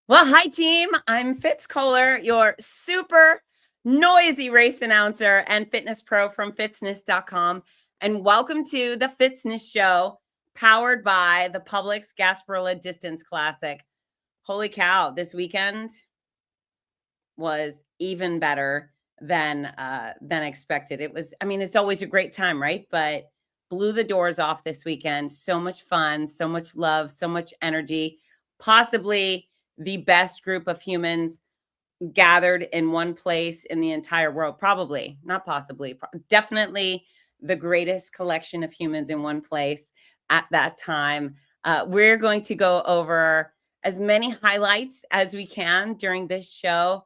Well, hi, team. I'm Fitz Koehler, your super noisy race announcer and fitness pro from fitzness.com. And welcome to the Fitzness Show, powered by the Publix Gasparilla Distance Classic. Holy cow, this weekend was even better than expected. It was, I mean, it's always a great time, right? But blew the doors off this weekend. So much fun, so much love, so much energy, possibly the best group of humans gathered in one place in the entire world. Probably, not possibly, definitely the greatest collection of humans in one place at that time. We're going to go over as many highlights as we can during this show.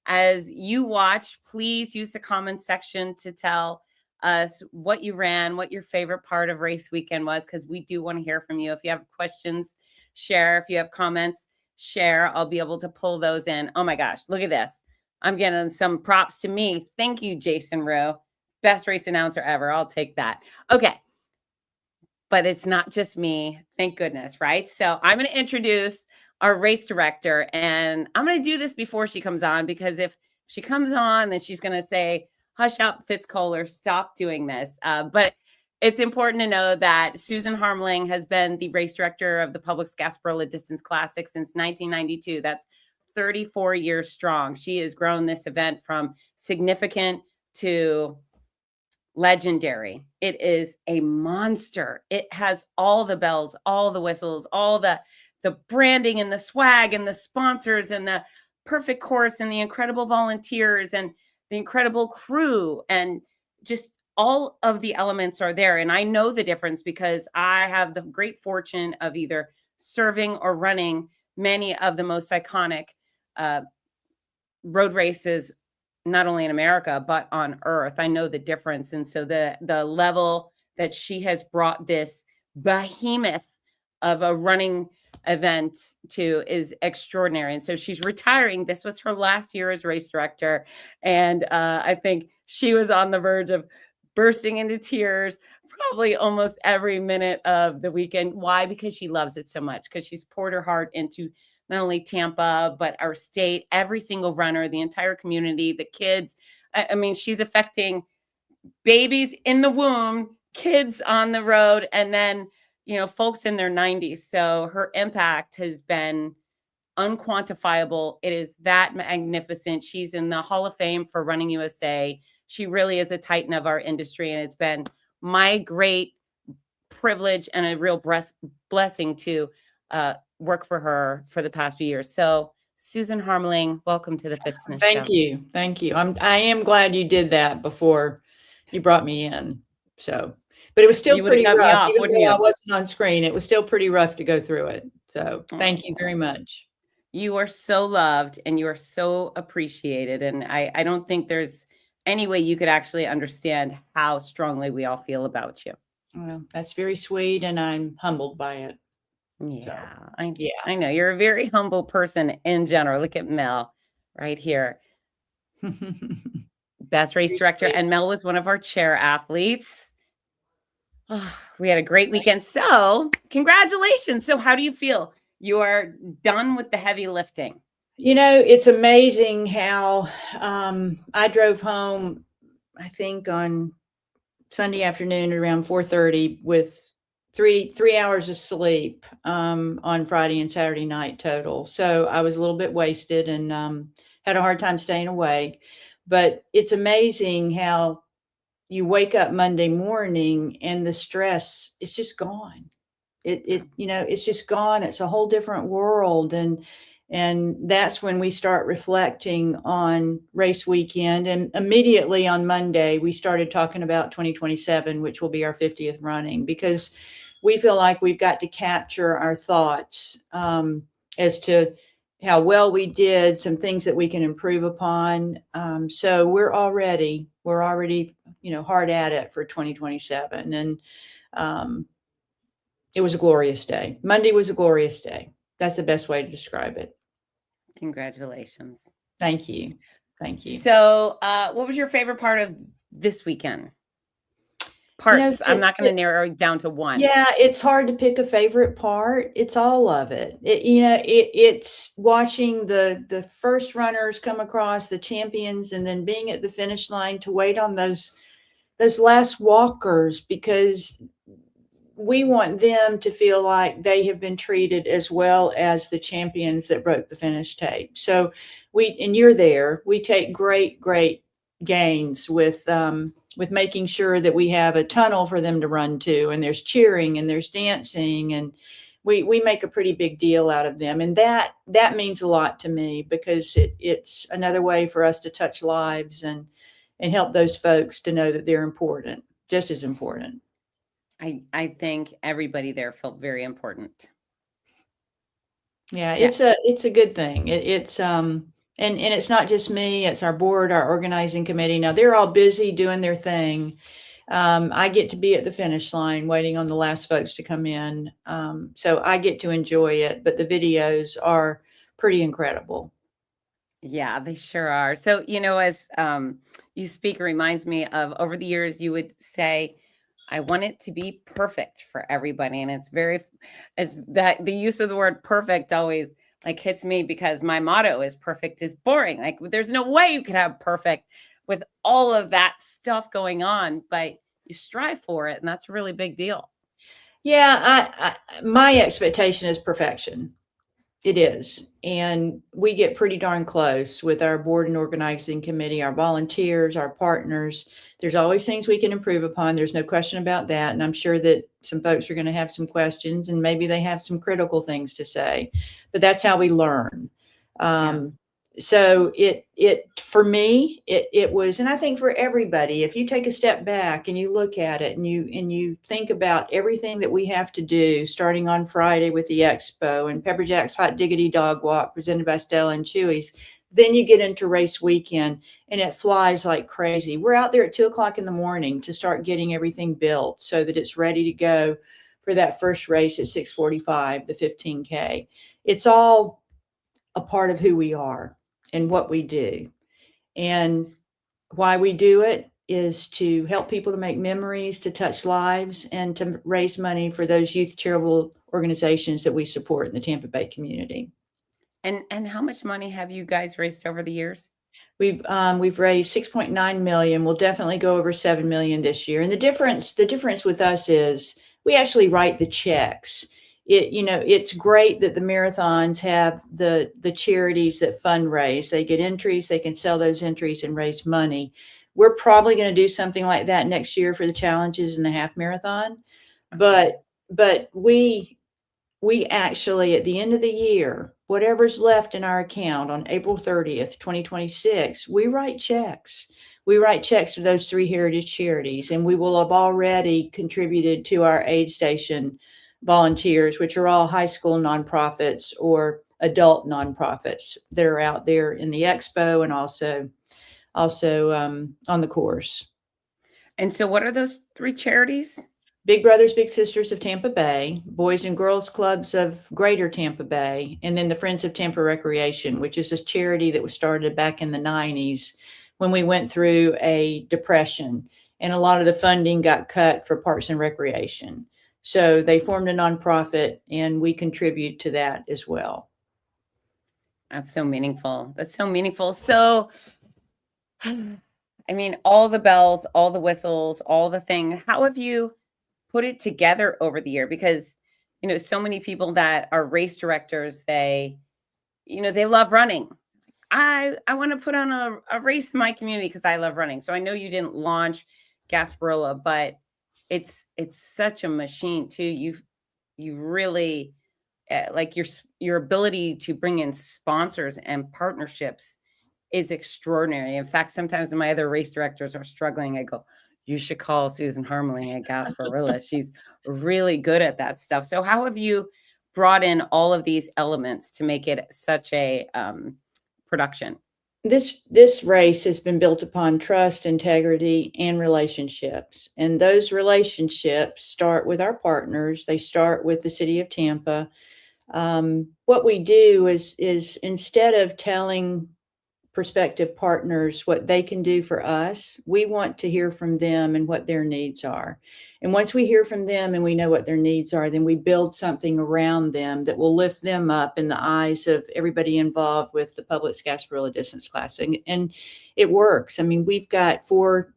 As you watch, please use the comment section to tell us what you ran, what your favorite part of race weekend was, because we do want to hear from you. If you have questions, share. If you have comments, share. I'll be able to pull those in. Oh my gosh, look at this. I'm getting some props to me. Thank you, Jason Rue. Best race announcer ever. I'll take that. Okay. But it's not just me. Thank goodness, right? So I'm going to introduce our race director, and I'm going to do this before she comes on, because if she comes on, then she's going to say, hush up, Fitz Koehler, stop doing this. But it's important to know that Susan Harmeling has been the race director of the Publix Gasparilla Distance Classic since 1992. That's 34 years strong. She has grown this event from significant to legendary. It is a monster. It has all the bells, all the whistles, all the branding and the swag and the sponsors and the perfect course and the incredible volunteers and the incredible crew, and just all of the elements are there. And I know the difference because I have the great fortune of either serving or running many of the most iconic road races, not only in America, but on earth. I know the difference. And so the level that she has brought this behemoth of a running event to is extraordinary. And so she's retiring. This was her last year as race director. And I think she was on the verge of bursting into tears probably almost every minute of the weekend. Why? Because she loves it so much, because she's poured her heart into not only Tampa, but our state, every single runner, the entire community, the kids. I mean, she's affecting babies in the womb, kids on the road, and then, folks in their 90s. So her impact has been unquantifiable. It is that magnificent. She's in the Hall of Fame for Running USA. She really is a titan of our industry. And it's been my great privilege and a real blessing to work for her for the past few years. So Susan Harmeling, welcome to the Fitzness Show. Thank you. I am glad you did that before you brought me in. So, but it was still pretty rough. Even though I wasn't on screen, it was still pretty rough to go through it. So thank you very much. You are so loved and you are so appreciated. And I don't think there's any way you could actually understand how strongly we all feel about you. Well, that's very sweet, and I'm humbled by it. Yeah, so, I know. You're a very humble person in general. Look at Mel right here. Best race director. And Mel was one of our chair athletes. Oh, we had a great weekend. So congratulations. So how do you feel? You are done with the heavy lifting. It's amazing how I drove home, I think on Sunday afternoon at around 4:30 with three hours of sleep on Friday and Saturday night total. So I was a little bit wasted and had a hard time staying awake. But it's amazing how you wake up Monday morning and the stress is just gone. It's just gone. It's a whole different world. And that's when we start reflecting on race weekend. And immediately on Monday, we started talking about 2027, which will be our 50th running, because we feel like we've got to capture our thoughts as to how well we did, some things that we can improve upon. So we're already, hard at it for 2027. And it was a glorious day. Monday was a glorious day. That's the best way to describe it. Congratulations. Thank you. So what was your favorite part of this weekend? parts. I'm not going to narrow it down to one. Yeah, it's hard to pick a favorite part. It's all of it. It's watching the first runners come across, the champions, and then being at the finish line to wait on those last walkers, because we want them to feel like they have been treated as well as the champions that broke the finish tape. So and you're there, we take great gains with making sure that we have a tunnel for them to run to, and there's cheering and there's dancing, and we make a pretty big deal out of them. And that means a lot to me, because it's another way for us to touch lives and help those folks to know that they're important, just as important. I think everybody there felt very important. Yeah, it's a good thing. It's and it's not just me, it's our board, our organizing committee. Now they're all busy doing their thing. I get to be at the finish line waiting on the last folks to come in. So I get to enjoy it, but the videos are pretty incredible. Yeah, they sure are. So, as you speak, it reminds me of, over the years, you would say, I want it to be perfect for everybody. And it's that the use of the word perfect always like hits me, because my motto is perfect is boring. Like, there's no way you could have perfect with all of that stuff going on, but you strive for it. And that's a really big deal. Yeah, my expectation is perfection. It is. And we get pretty darn close with our board and organizing committee, our volunteers, our partners. There's always things we can improve upon. There's no question about that. And I'm sure that some folks are going to have some questions, and maybe they have some critical things to say, but that's how we learn. So for me, it was, and I think for everybody, if you take a step back and you look at it and you think about everything that we have to do, starting on Friday with the expo and Pepper Jack's Hot Diggity Dog Walk presented by Stella and Chewy's, then you get into race weekend and it flies like crazy. We're out there at 2:00 in the morning to start getting everything built so that it's ready to go for that first race at 6:45, the 15K. It's all a part of who we are and what we do. And why we do it is to help people to make memories, to touch lives, and to raise money for those youth charitable organizations that we support in the Tampa Bay community. And how much money have you guys raised over the years? We've raised 6.9 million. We'll definitely go over 7 million this year. And the difference with us is we actually write the checks. It's great that the marathons have the charities that fundraise. They get entries, they can sell those entries and raise money. We're probably going to do something like that next year for the challenges and the half marathon. But we actually, at the end of the year, whatever's left in our account on April 30th, 2026, we write checks. We write checks to those 3 heritage charities, and we will have already contributed to our aid station volunteers, which are all high school nonprofits or adult nonprofits that are out there in the expo and also on the course. And so what are those 3 charities? Big Brothers Big Sisters of Tampa Bay, Boys and Girls Clubs of Greater Tampa Bay, and then the Friends of Tampa Recreation, which is a charity that was started back in the 90s when we went through a depression and a lot of the funding got cut for parks and recreation. So they formed a nonprofit, and we contribute to that as well. That's so meaningful. That's so meaningful. So, I mean, all the bells, all the whistles, all the thing. How have you put it together over the year? Because, so many people that are race directors, they love running. I want to put on a race in my community because I love running. So I know you didn't launch Gasparilla, but it's such a machine too. You really like your ability to bring in sponsors and partnerships is extraordinary. In fact, sometimes when my other race directors are struggling, I go, you should call Susan Harmeling at Gasparilla. She's really good at that stuff. So how have you brought in all of these elements to make it such a production? This race has been built upon trust, integrity, and relationships. And those relationships start with our partners. They start with the city of Tampa. What we do is instead of telling prospective partners what they can do for us, we want to hear from them and what their needs are. And once we hear from them and we know what their needs are, then we build something around them that will lift them up in the eyes of everybody involved with the Publix Gasparilla Distance Classic. And it works. I mean, we've got four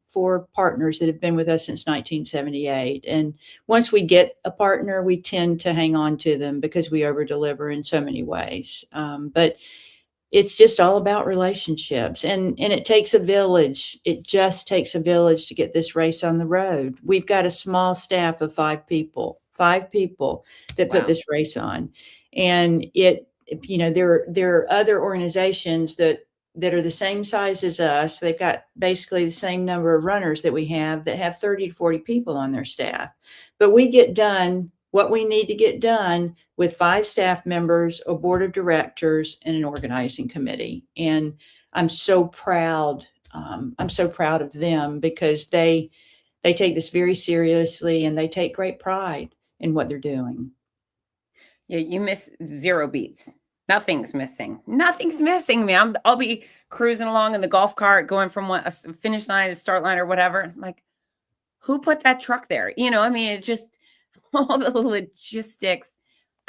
partners that have been with us since 1978. And once we get a partner, we tend to hang on to them because we over deliver in so many ways. But it's just all about relationships, and it takes a village. It just takes a village to get this race on the road. We've got a small staff of five people that put this race on. And there are other organizations that are the same size as us. They've got basically the same number of runners that we have that have 30 to 40 people on their staff. But we get done what we need to get done with 5 staff members, a board of directors, and an organizing committee. And I'm so proud. I'm so proud of them because they take this very seriously and they take great pride in what they're doing. Yeah, you miss 0 beats. Nothing's missing. Nothing's missing. I mean, I'll be cruising along in the golf cart, going from a finish line to start line or whatever. I'm like, who put that truck there? I mean, it just all the logistics.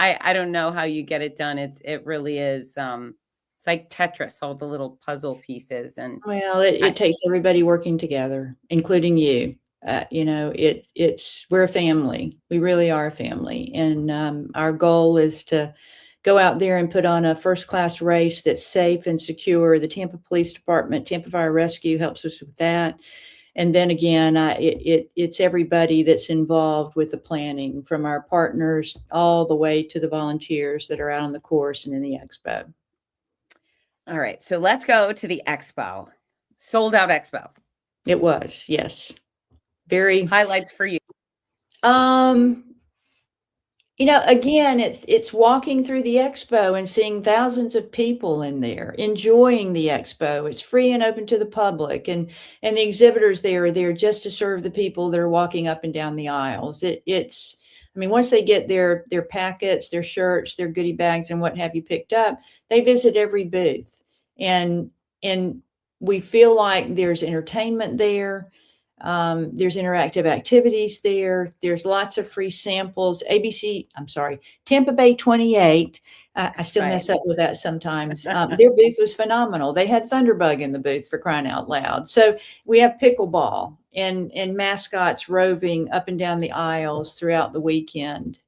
I don't know how you get it done. It really is. It's like Tetris, all the little puzzle pieces. And well, it takes everybody working together, including you. We're a family. We really are a family. And our goal is to go out there and put on a first-class race that's safe and secure. The Tampa Police Department, Tampa Fire Rescue helps us with that. And then again, it's everybody that's involved with the planning, from our partners all the way to the volunteers that are out on the course and in the expo. All right. So let's go to the expo. Sold out expo. It was, yes. Very highlights for you. Again, it's walking through the expo and seeing thousands of people in there enjoying the expo. It's free and open to the public, and the exhibitors there are there just to serve the people that are walking up and down the aisles. Once they get their packets, their shirts, their goodie bags, and what have you picked up, they visit every booth, and we feel like there's entertainment there. There's interactive activities there. There's lots of free samples. Tampa Bay 28. I still mess up with that sometimes. Their booth was phenomenal. They had Thunderbug in the booth, for crying out loud. So we have pickleball and mascots roving up and down the aisles throughout the weekend.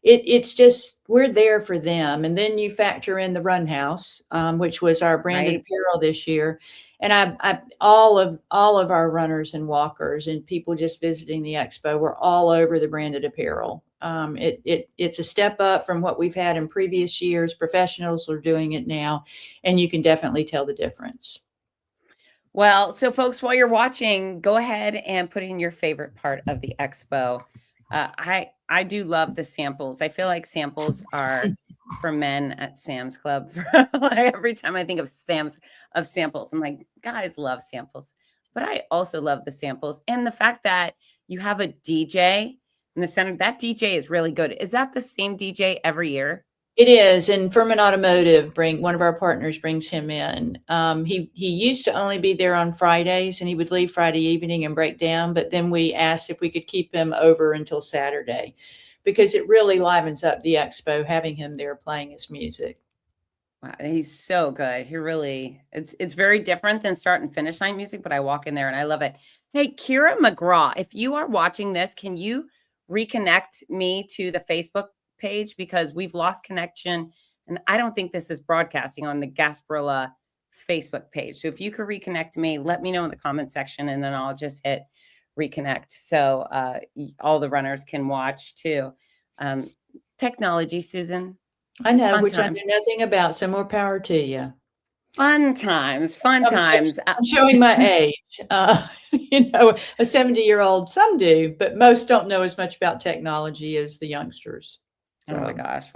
It's just, we're there for them. And then you factor in the Run House, which was our branded apparel this year. And all of our runners and walkers and people just visiting the expo were all over the branded apparel. It's a step up from what we've had in previous years. Professionals are doing it now, and you can definitely tell the difference. Well, so folks, while you're watching, go ahead and put in your favorite part of the expo. I do love the samples. I feel like samples are for men at Sam's Club. Every time I think of samples, I'm like, guys love samples. But I also love the samples and the fact that you have a DJ in the center. That DJ is really good. Is that the same DJ every year? It is, and Furman Automotive one of our partners brings him in. He used to only be there on Fridays, and he would leave Friday evening and break down. But then we asked if we could keep him over until Saturday, because it really livens up the expo having him there playing his music. Wow, he's so good. He really, it's very different than start and finish line music, but I walk in there and I love it. Hey, Kira McGraw, if you are watching this, can you reconnect me to the Facebook page, because we've lost connection and I don't think this is broadcasting on the Gasparilla Facebook page. So if you could reconnect me, let me know in the comment section, and then I'll just hit reconnect so all the runners can watch too. Technology, Susan. I know, which I know nothing about, so more power to you. Fun times. I'm showing my age. A 70-year-old, some do, but most don't know as much about technology as the youngsters. So. Oh my gosh.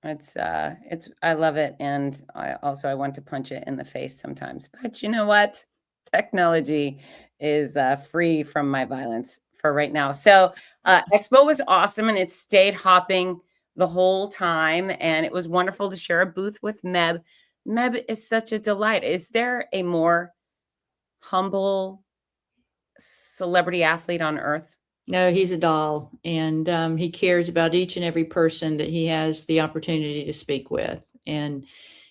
I love it. And I want to punch it in the face sometimes, but you know what? Technology is free from my violence for right now. So Expo was awesome, and it stayed hopping the whole time. And it was wonderful to share a booth with Meb Meb is such a delight. Is there a more humble celebrity athlete on earth? No, he's a doll, and he cares about each and every person that he has the opportunity to speak with, and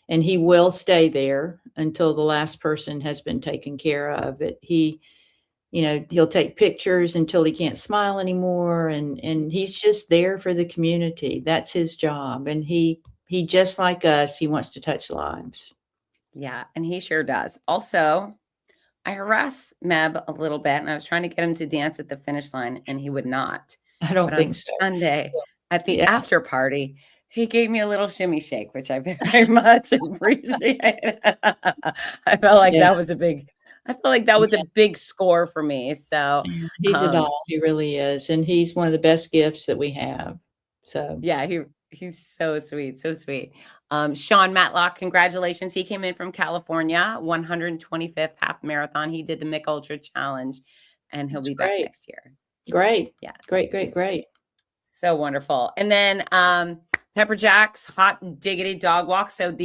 he will stay there until the last person has been taken care of. He'll take pictures until he can't smile anymore, and he's just there for the community. That's his job, and he just like us, he wants to touch lives. Yeah, and he sure does. Also, I harass Meb a little bit, and I was trying to get him to dance at the finish line, and he would not. I don't But on think so. Sunday at the Yeah. after party, he gave me a little shimmy shake, which I very much appreciate. I felt like Yeah. that was a big score for me. So Yeah, he's a doll. He really is, and he's one of the best gifts that we have. So yeah, he's so sweet, so sweet. Sean Matlock, congratulations. He came in from California, 125th half marathon. He did the Mick Ultra Challenge, and he'll be back next year. Great. Yeah. Great. So wonderful. And then Pepper Jack's Hot Diggity Dog Walk. So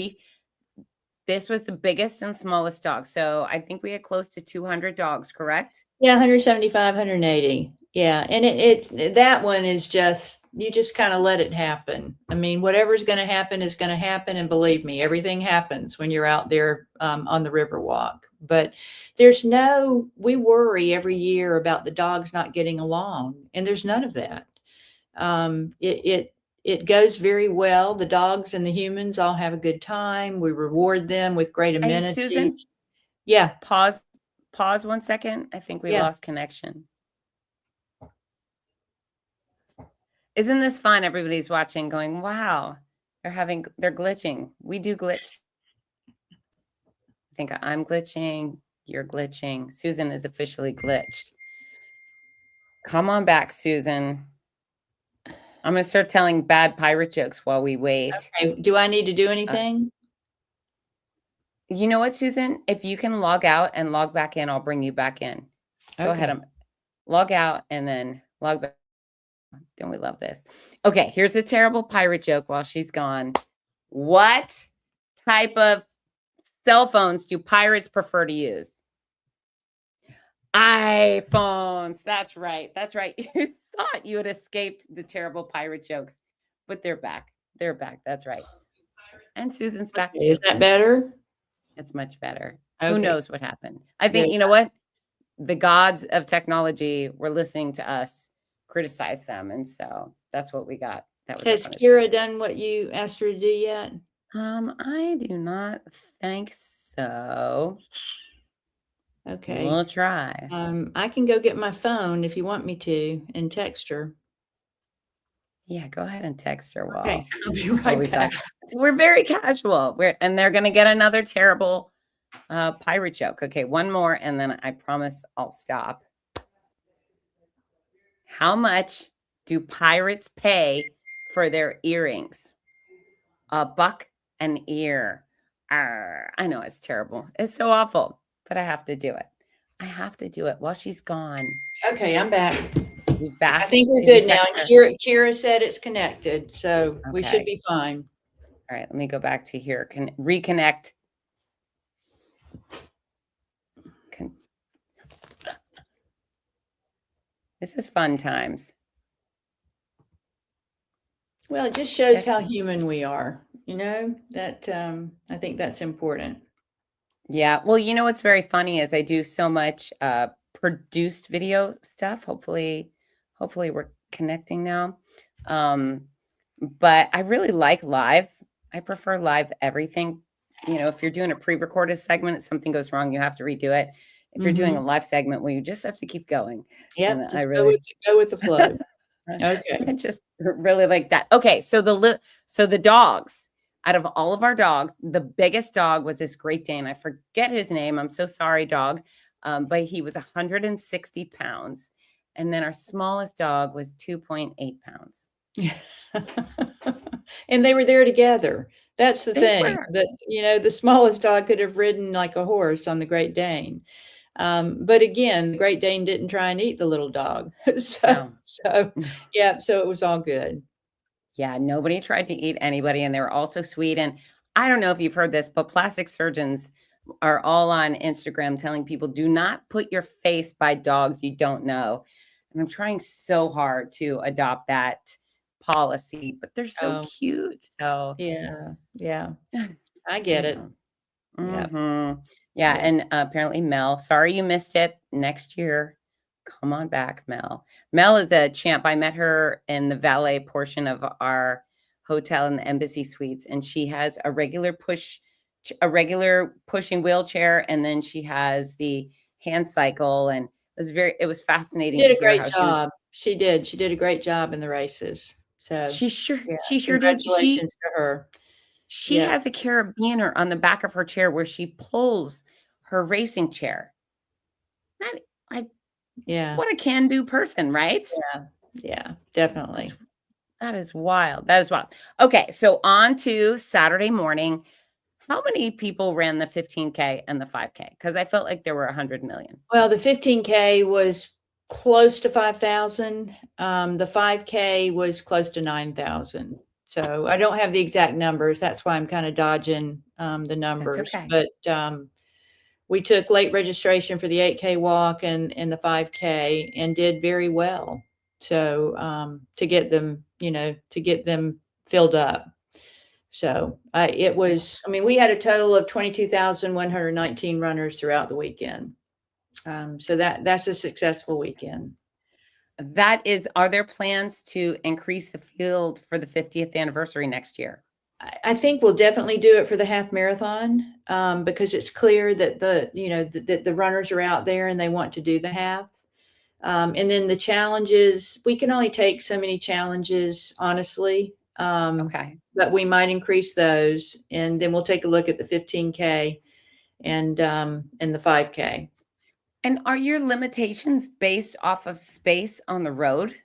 this was the biggest and smallest dog. So I think we had close to 200 dogs, correct? Yeah, 175, 180. Yeah, and that one is just, you just kind of let it happen. I mean, whatever's going to happen is going to happen, and believe me, everything happens when you're out there on the river walk. But we worry every year about the dogs not getting along, and there's none of that. It goes very well. The dogs and the humans all have a good time. We reward them with great amenities. Hey, Susan? Yeah. Pause 1 second. I think we lost connection. Isn't this fun? Everybody's watching going, wow, they're glitching. We do glitch. I think I'm glitching. You're glitching. Susan is officially glitched. Come on back, Susan. I'm going to start telling bad pirate jokes while we wait. Okay. Do I need to do anything? You know what, Susan? If you can log out and log back in, I'll bring you back in. Go ahead. Log out and then log back. Don't we love this? Okay, here's a terrible pirate joke while she's gone. What type of cell phones do pirates prefer to use? iPhones. That's right. You thought you had escaped the terrible pirate jokes, but they're back. That's right. And Susan's back too. Is that better? It's much better. Okay. Who knows what happened? I think, you know what? The gods of technology were listening to us criticize them, and so that's what we got. Has Kira done what you asked her to do yet? I do not think so. Okay. We'll try. I can go get my phone if you want me to and text her. Yeah, go ahead and text her while okay. I'll be right back. We're very casual. And they're going to get another terrible pirate joke. Okay, one more, and then I promise I'll stop. How much do pirates pay for their earrings? $1 an ear. Arr, I know it's terrible. It's so awful, but I have to do it. I have to do it while she's gone. Okay, I'm back. She's back. I think we're good now. Kira said it's connected, so we should be fine. All right, let me go back to here. Reconnect. This is fun times. Well, it just shows how human we are, that I think that's important. Yeah. Well, you know, what's very funny is I do so much produced video stuff. Hopefully we're connecting now. But I really like live. I prefer live everything. If you're doing a pre-recorded segment, if something goes wrong, you have to redo it. If you're doing a live segment, well, you just have to keep going. Yeah, just go with the flow. Okay. I just really like that. Okay, so the dogs, out of all of our dogs, the biggest dog was this Great Dane. I forget his name. I'm so sorry, dog. But he was 160 pounds. And then our smallest dog was 2.8 pounds. And they were there together. That's the thing. That the smallest dog could have ridden like a horse on the Great Dane. But again, the Great Dane didn't try and eat the little dog. So it was all good. Yeah, nobody tried to eat anybody, and they were all so sweet. And I don't know if you've heard this, but plastic surgeons are all on Instagram telling people do not put your face by dogs you don't know. And I'm trying so hard to adopt that policy, but they're so Oh, cute. So, yeah. Yeah. I you get it. know. Yeah. Yeah, Yeah. and apparently Mel, sorry you missed it. Next year, come on back, Mel. Mel is a champ. I met her in the valet portion of our hotel in the Embassy Suites, and she has a regular pushing wheelchair, and then she has the hand cycle, and it was She fascinating to did a hear great how she was. job. She did. She did a great job in the races. So, yeah, She sure did. congratulations to her. She Yeah. has a carabiner on the back of her chair where she pulls her racing chair. That I Yeah. What a can-do person, right? Yeah. Yeah. Definitely. That is wild. That is wild. Okay, so on to Saturday morning. How many people ran the 15K and the 5K? Because I felt like there were 100 million. Well, the 15K was close to 5,000. The 5K was close to 9,000. So I don't have the exact numbers. That's why I'm kind of dodging the That's numbers. okay. But we took late registration for the 8K walk and the 5K and did very well. So to get them, filled up. So we had a total of 22,119 runners throughout the weekend. So that's a successful weekend. Are there plans to increase the field for the 50th anniversary next year? I think we'll definitely do it for the half marathon because it's clear that the runners are out there and they want to do the half. And then the challenges, we can only take so many challenges, honestly. Okay. But we might increase those, and then we'll take a look at the 15K and the 5K. And are your limitations based off of space on the road?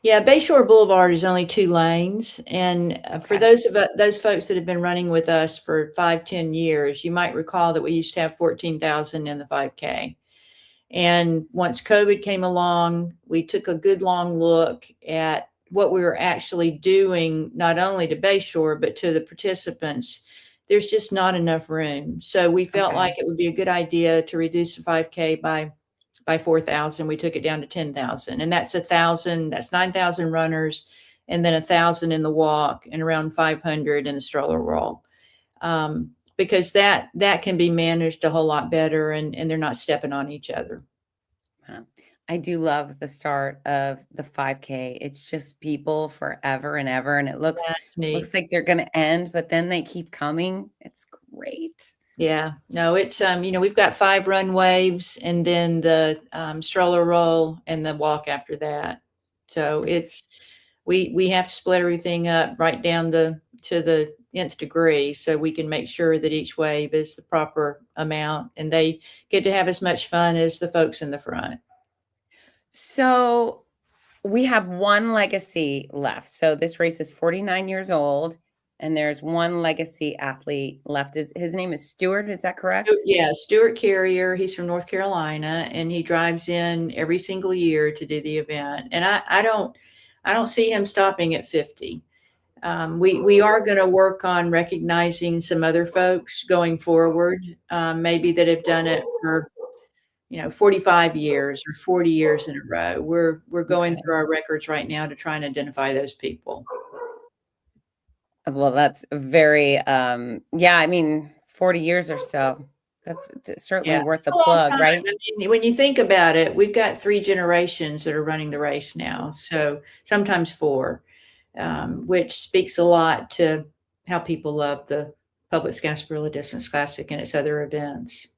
Yeah, Bayshore Boulevard is only 2 lanes, and for Okay. those folks that have been running with us for 5-10 years, you might recall that we used to have 14,000 in the 5K. And once COVID came along, we took a good long look at what we were actually doing, not only to Bayshore, but to the participants. There's just not enough room. So we felt Okay. like it would be a good idea to reduce the 5K by 4,000. We took it down to 10,000, and that's 1,000. That's 9,000 runners, and then 1,000 in the walk, and around 500 in the stroller roll. Because that can be managed a whole lot better, and they're not stepping on each other. I do love the start of the 5K. It's just people forever and ever, and it looks like they're going to end, but then they keep coming. It's great. Yeah, no, it's we've got 5 run waves, and then the stroller roll and the walk after that. So it's we have to split everything up right down to the nth degree, so we can make sure that each wave is the proper amount, and they get to have as much fun as the folks in the front. So we have one legacy left. So this race is 49 years old, and there's one legacy athlete left. His name is Stuart. Is that correct? Stuart Carrier. He's from North Carolina, and he drives in every single year to do the event. And I don't see him stopping at 50. We are going to work on recognizing some other folks going forward, maybe that have done it for 45 years or 40 years in a row. We're going through our records right now to try and identify those people. Well, that's very, I mean, 40 years or so. That's certainly worth the plug, right? I mean, when you think about it, we've got 3 generations that are running the race now. So sometimes 4, which speaks a lot to how people love the Publix Gasparilla Distance Classic and its other events.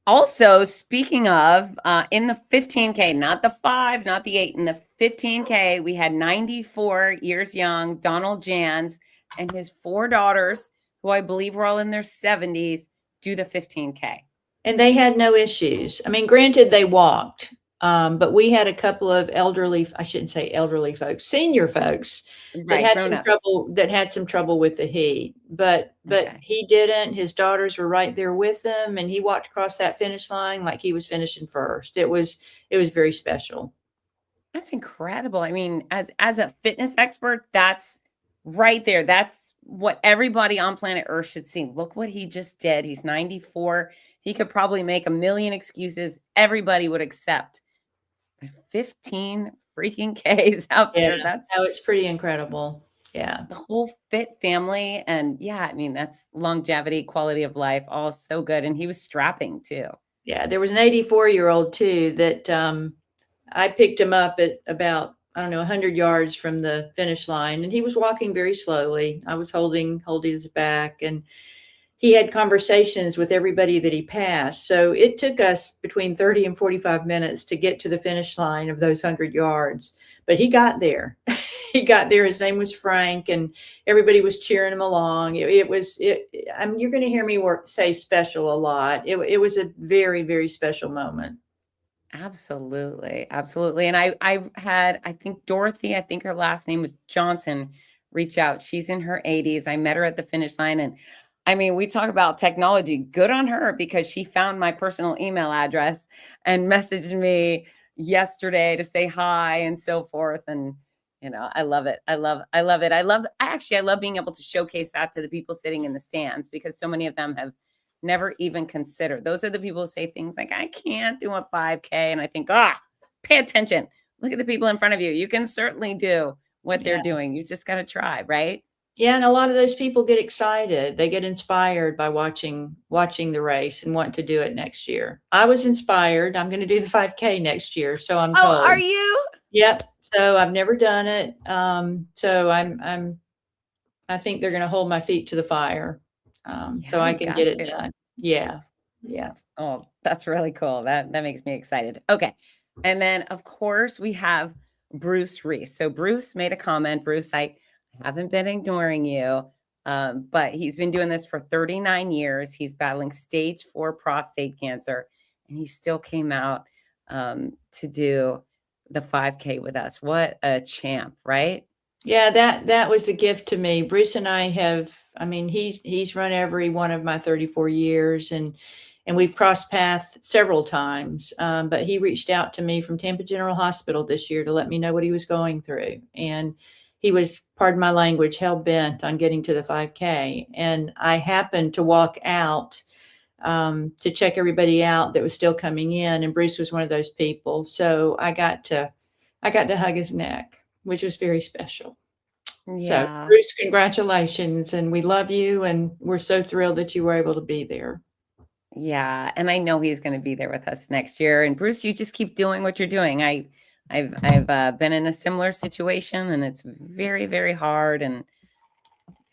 Also, speaking of, in the 15K, not the 5, not the 8, in the 15K, we had 94 years young Donald Jans and his 4 daughters, who I believe were all in their 70s, do the 15K. And they had no issues. I mean, granted, they walked, but we had a couple of I shouldn't say elderly folks, senior folks that had some trouble with the heat, but he didn't. His daughters were right there with him, and he walked across that finish line like he was finishing first. It was very special. That's incredible. I mean, as a fitness expert, that's right there. That's what everybody on planet Earth should see. Look what he just did. He's 94. He could probably make a million excuses everybody would accept. But 15 freaking Ks out there. That's it's pretty incredible. Yeah. the whole Fit family. And yeah, I mean, that's longevity, quality of life, all so good. And he was strapping too. Yeah. There was an 84-year-old too that I picked him up at about, I don't know, 100 yards from the finish line, and he was walking very slowly. I was holding his back, and he had conversations with everybody that he passed. So it took us between 30 and 45 minutes to get to the finish line of those 100 yards. But he got there. He got there. His name was Frank, and everybody was cheering him along. You're going to hear me say special a lot. It was a very, very special moment. Absolutely. Absolutely. And I've had, I think Dorothy, I think her last name was Johnson, reach out. She's in her 80s. I met her at the finish line. And I mean, we talk about technology. Good on her, because she found my personal email address and messaged me yesterday to say hi and so forth. And, you know, I love it. I love it. I love being able to showcase that to the people sitting in the stands, because so many of them have never even considered. Those are the people who say things like, I can't do a 5K. And I think, pay attention. Look at the people in front of you. You can certainly do what they're doing. You just got to try, right? Yeah. And a lot of those people get excited. They get inspired by watching the race and want to do it next year. I was inspired. I'm going to do the 5K next year. So I'm told. Oh, are you? Yep. So I've never done it. So I think they're going to hold my feet to the fire. So I can get it done. Yeah. Yeah. Oh, that's really cool. That makes me excited. Okay. And then of course we have Bruce Reese. So Bruce made a comment. Bruce, I haven't been ignoring you. But he's been doing this for 39 years. He's battling stage 4 prostate cancer, and he still came out to do the 5K with us. What a champ, right? Yeah, that was a gift to me. Bruce and I he's run every one of my 34 years, and we've crossed paths several times. But he reached out to me from Tampa General Hospital this year to let me know what he was going through. And he was, pardon my language, hell bent on getting to the 5K. And I happened to walk out to check everybody out that was still coming in. And Bruce was one of those people. So I got to hug his neck, which was very special. Yeah. So Bruce, congratulations. And we love you. And we're so thrilled that you were able to be there. Yeah. And I know he's going to be there with us next year. And Bruce, you just keep doing what you're doing. I've been in a similar situation, and it's very, very hard. And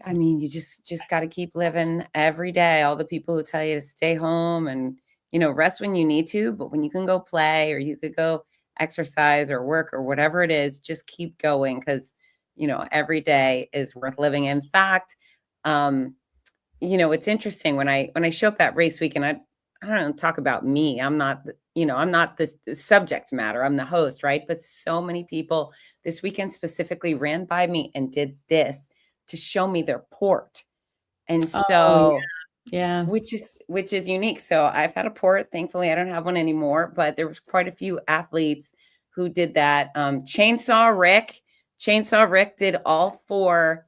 I mean, you just got to keep living every day. All the people who tell you to stay home and, you know, rest when you need to, but when you can go play, or you could go exercise or work or whatever it is, just keep going, because, you know, every day is worth living. In fact, you know, it's interesting when I show up at race week, and I don't know, talk about me. I'm not this subject matter. I'm the host, right? But so many people this weekend specifically ran by me and did this to show me their port. And so yeah, which is unique. So I've had a port. Thankfully, I don't have one anymore, but there was quite a few athletes who did that. Chainsaw Rick did all 4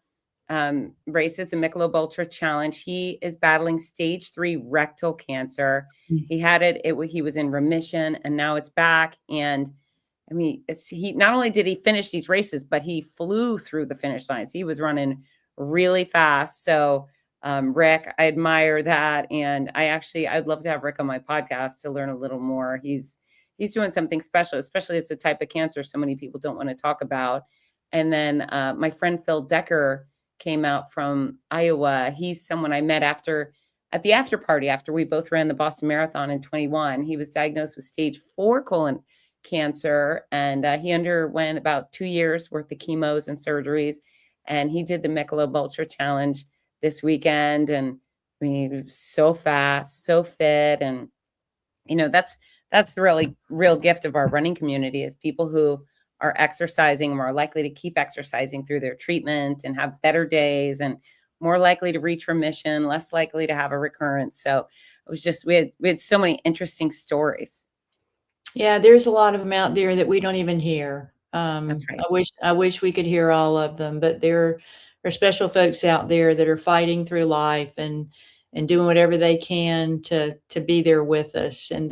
races, the Michelob Ultra Challenge. He is battling stage 3 rectal cancer. He had it. He was in remission, and now it's back. And I mean, he not only did he finish these races, but he flew through the finish lines. He was running really fast. So Rick, I admire that. And I'd love to have Rick on my podcast to learn a little more. He's doing something special, especially it's a type of cancer so many people don't want to talk about. And then my friend Phil Decker came out from Iowa. He's someone I met at the after party after we both ran the Boston Marathon in 21. He was diagnosed with stage 4 colon cancer, and he underwent about 2 years worth of chemos and surgeries. And he did the Michelob Ultra Challenge this weekend. And I mean, he was so fast, so fit. And, you know, that's the really real gift of our running community, is people who are exercising, more likely to keep exercising through their treatment and have better days, and more likely to reach remission, less likely to have a recurrence. So it was just, we had so many interesting stories. Yeah, there's a lot of them out there that we don't even hear. That's right. I wish we could hear all of them, but there are special folks out there that are fighting through life and doing whatever they can to be there with us. And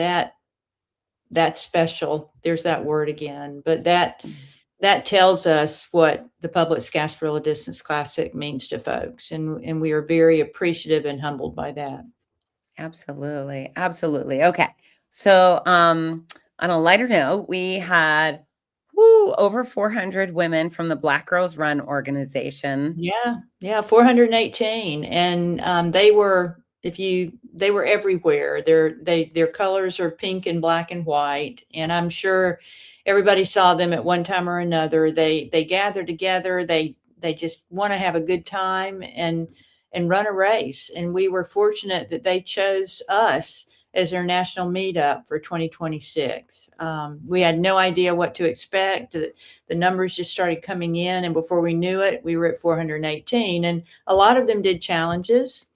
that's special. There's that word again. But that tells us what the Publix Gasparilla Distance Classic means to folks. And we are very appreciative and humbled by that. Absolutely. Absolutely. Okay. So, on a lighter note, we had over 400 women from the Black Girls Run organization. Yeah, 418. And they were everywhere. Their colors are pink and black and white. And I'm sure everybody saw them at one time or another. They gather together. They just want to have a good time and run a race. And we were fortunate that they chose us as their national meetup for 2026. We had no idea what to expect. The numbers just started coming in, and before we knew it, we were at 418. And a lot of them did challenges.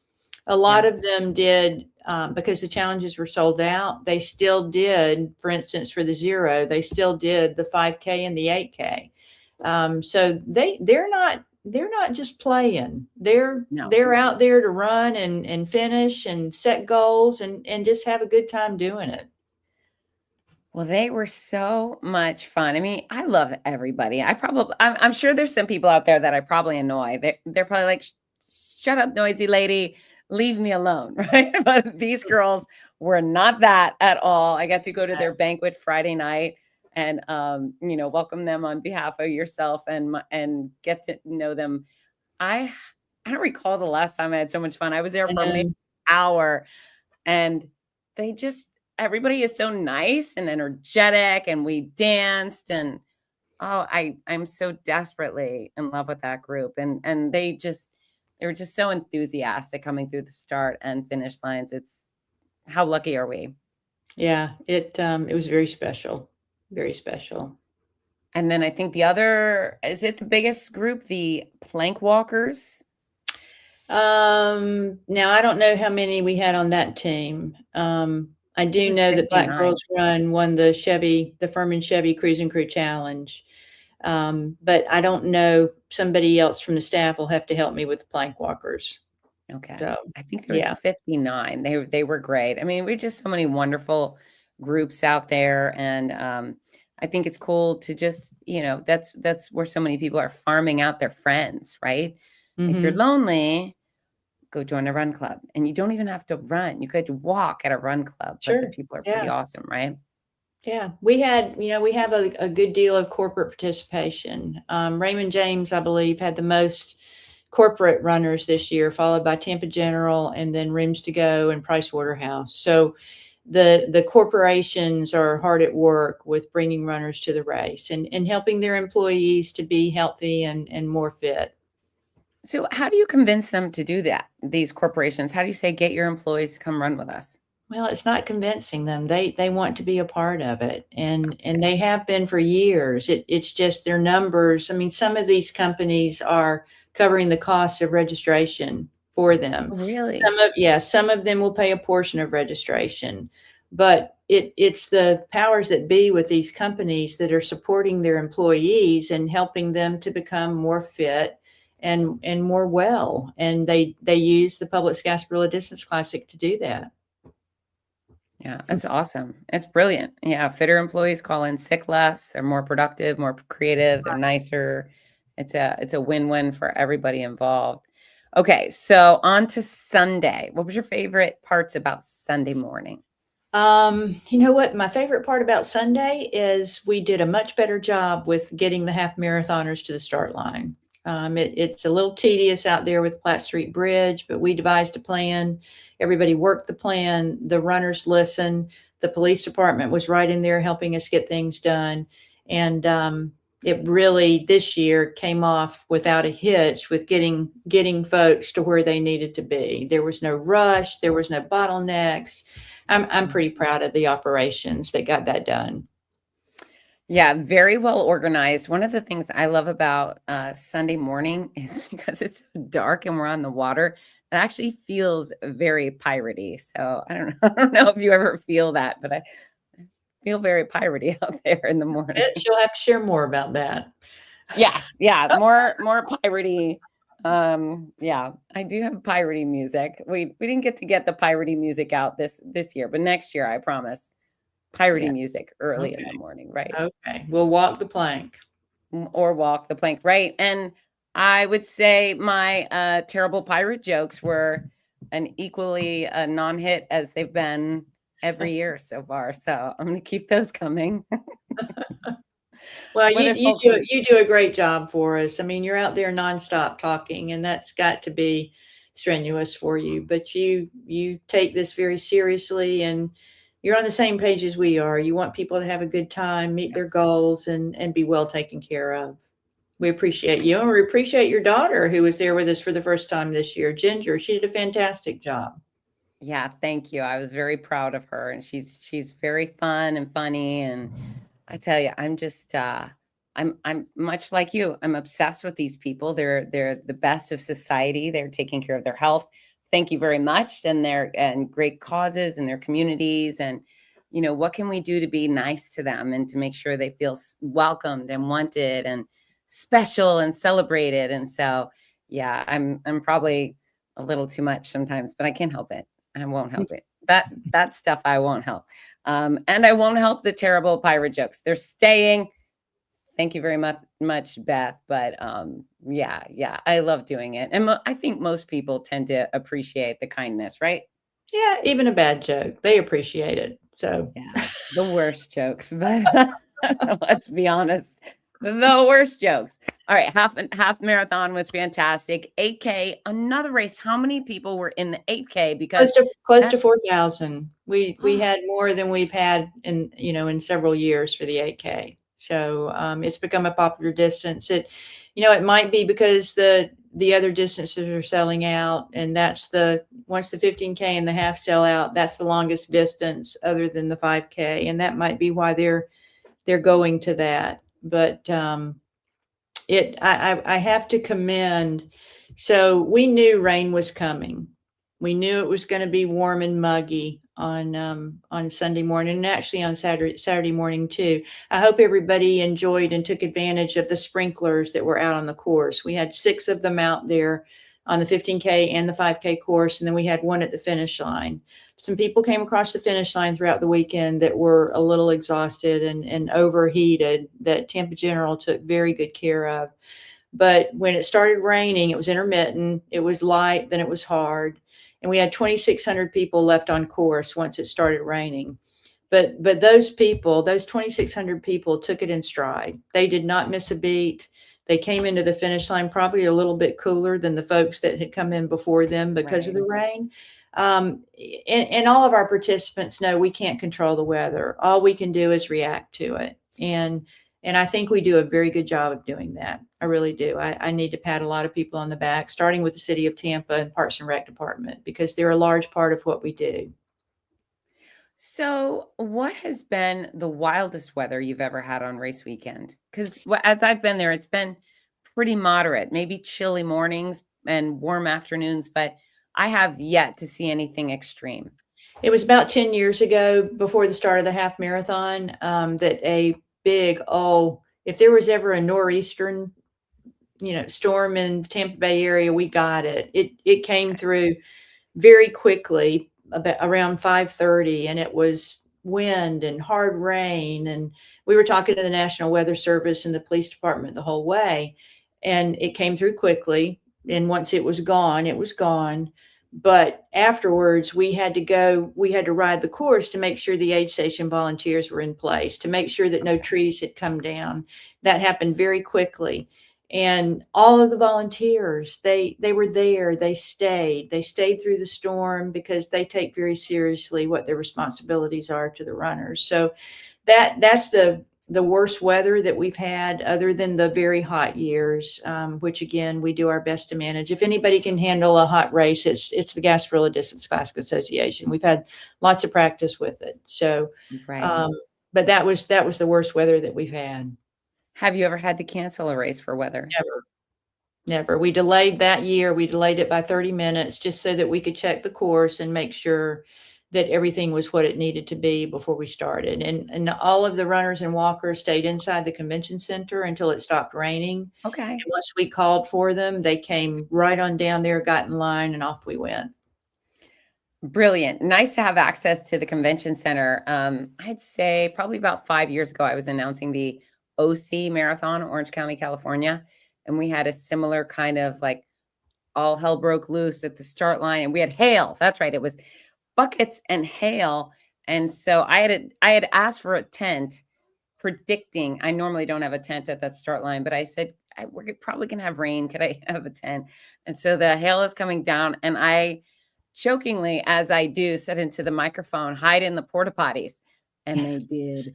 A lot of them did, because the challenges were sold out, they still did, for instance, for the 0, they still did the 5K and the 8K. So they're not just playing. They're out there to run and finish and set goals and just have a good time doing it. Well, they were so much fun. I mean, I love everybody. I'm sure there's some people out there that I probably annoy. They're probably like, shut up, noisy lady, leave me alone, right? But these girls were not that at all. I got to go to their banquet Friday night and welcome them on behalf of yourself and get to know them. I don't recall the last time I had so much fun. I was there for maybe an hour, and everybody is so nice and energetic, and we danced, and I'm so desperately in love with that group, and they were just so enthusiastic coming through the start and finish lines. It's how lucky are we? Yeah, it was very special. Very special. And then I think is it the biggest group, the plank walkers? Now I don't know how many we had on that team. I do know that Black Girls Run won the Furman Chevy Cruise and Crew Challenge. But I don't know. Somebody else from the staff will have to help me with the plank walkers. Okay. So, I think there was 59. They were great. I mean, we just so many wonderful groups out there. And I think it's cool to just, that's where so many people are farming out their friends, right? Mm-hmm. If you're lonely, go join a run club. And you don't even have to run. You could walk at a run club. Sure. But the people are pretty awesome, right? Yeah, we have a good deal of corporate participation. Raymond James, I believe, had the most corporate runners this year, followed by Tampa General and then Rims to Go and Price Waterhouse. So the corporations are hard at work with bringing runners to the race and helping their employees to be healthy and more fit. So how do you convince them to do that, these corporations? How do you say, get your employees to come run with us? Well, it's not convincing them. They want to be a part of it, and they have been for years. It's just their numbers. I mean, some of these companies are covering the cost of registration for them. Really? Some of them will pay a portion of registration, but it's the powers that be with these companies that are supporting their employees and helping them to become more fit and more well. And they use the Publix Gasparilla Distance Classic to do that. Yeah, that's awesome. It's brilliant. Yeah, fitter employees call in sick less. They're more productive, more creative. They're nicer. It's a win-win for everybody involved. Okay, so on to Sunday. What was your favorite parts about Sunday morning? You know what? My favorite part about Sunday is we did a much better job with getting the half marathoners to the start line. It's a little tedious out there with Platt Street Bridge, but we devised a plan. Everybody worked the plan. The runners listened. The police department was right in there helping us get things done. And it really, this year, came off without a hitch with getting folks to where they needed to be. There was no rush. There was no bottlenecks. I'm pretty proud of the operations that got that done. Yeah, very well organized. One of the things I love about Sunday morning is because it's so dark and we're on the water, it actually feels very piratey. So I don't know if you ever feel that, but I feel very piratey out there in the morning. You'll have to share more about that. Yes, yeah, more piratey Yeah, I do have piratey music. We didn't get the piratey music out this year, but next year I promise. Yeah. Piratey music early in the Okay. morning, right? Okay. We'll walk the plank. Or walk the plank, right? And I would say my terrible pirate jokes were an equally non-hit as they've been every year so far. So I'm going to keep those coming. Well, Whether folks are you do a great job for us. I mean, you're out there nonstop talking, and that's got to be strenuous for you. But you take this very seriously, and you're on the same page as we are. You want people to have a good time, meet their goals, and be well taken care of. We appreciate you, and we appreciate your daughter who was there with us for the first time this year, Ginger. She did a fantastic job. Yeah, thank you. I was very proud of her, and she's very fun and funny, and I tell you, I'm just I'm much like you. I'm obsessed with these people. They're the best of society. They're taking care of their health. Thank you very much, and they're and great causes in their communities, and what can we do to be nice to them and to make sure they feel welcomed and wanted and special and celebrated. And so, yeah, I'm probably a little too much sometimes, but I can't help it. I won't help it. That stuff I won't help. And I won't help the terrible pirate jokes. They're staying. Thank you very much, Beth. But yeah, I love doing it, and I think most people tend to appreciate the kindness, right? Yeah, even a bad joke, they appreciate it. So Yeah, the worst jokes, but let's be honest, the worst jokes. All right, half marathon was fantastic. 8K, another race. How many people were in the 8K? Because close to 4,000. We had more than we've had in several years for the 8K. So it's become a popular distance. It might be because the other distances are selling out, and once the 15K and the half sell out, that's the longest distance other than the 5K, and that might be why they're going to that. But I have to commend. So we knew rain was coming. We knew it was going to be warm and muggy on Sunday morning, and actually on Saturday morning too. I hope everybody enjoyed and took advantage of the sprinklers that were out on the course. We had 6 of them out there on the 15K and the 5K course, and then we had one at the finish line. Some people came across the finish line throughout the weekend that were a little exhausted and overheated, that Tampa General took very good care of. But when it started raining, it was intermittent, it was light, then it was hard. And we had 2,600 people left on course once it started raining. But those 2,600 people took it in stride. They did not miss a beat. They came into the finish line probably a little bit cooler than the folks that had come in before them because of the rain. And all of our participants know we can't control the weather. All we can do is react to it. And I think we do a very good job of doing that. I really do. I need to pat a lot of people on the back, starting with the city of Tampa and Parks and Rec Department, because they're a large part of what we do. So, what has been the wildest weather you've ever had on race weekend? Because as I've been there, it's been pretty moderate, maybe chilly mornings and warm afternoons, but I have yet to see anything extreme. It was about 10 years ago, before the start of the half marathon, that a big, if there was ever a nor'eastern, storm in the Tampa Bay area, we got it. It came through very quickly, about around 5:30, and it was wind and hard rain. And we were talking to the National Weather Service and the police department the whole way, and it came through quickly. And once it was gone, it was gone. But afterwards, we had to ride the course to make sure the aid station volunteers were in place, to make sure that no trees had come down. That happened very quickly. And all of the volunteers, they were there. They stayed through the storm, because they take very seriously what their responsibilities are to the runners. So that's the worst weather that we've had, other than the very hot years, which again, we do our best to manage. If anybody can handle a hot race, it's the Gasparilla Distance Classic Association. We've had lots of practice with it. So, Right. but that was the worst weather that we've had. Have you ever had to cancel a race for weather? Never. We delayed that year. We delayed it by 30 minutes just so that we could check the course and make sure that everything was what it needed to be before we started. And all of the runners and walkers stayed inside the convention center until it stopped raining. Okay. And once we called for them, they came right on down there, got in line, and off we went. Brilliant. Nice to have access to the convention center. I'd say probably about 5 years ago, I was announcing the OC Marathon, Orange County, California. And we had a similar kind of like all hell broke loose at the start line. And we had hail. That's right. It was buckets and hail. And so I had asked for a tent, predicting I normally don't have a tent at that start line, but I said, we're probably going to have rain. Could I have a tent? And so the hail is coming down, and I jokingly, as I do, said into the microphone, hide in the porta potties. And they did.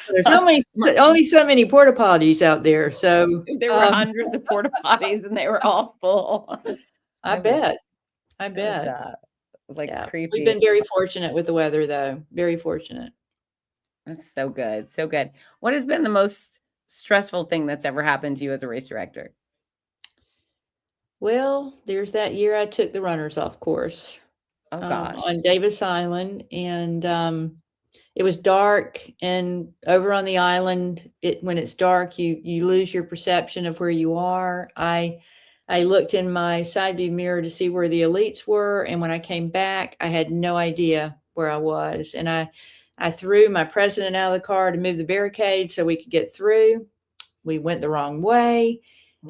There's only so many porta potties out there. So there were hundreds of porta potties, and they were all full. I bet. It was like creepy. We've been very fortunate with the weather, though. Very fortunate. That's so good. So good. What has been the most stressful thing that's ever happened to you as a race director? Well, there's that year I took the runners off course. Oh gosh. On Davis Island, and it was dark, and over on the island, when it's dark, you lose your perception of where you are. I looked in my side view mirror to see where the elites were, and when I came back, I had no idea where I was. And I threw my president out of the car to move the barricade so we could get through. We went the wrong way.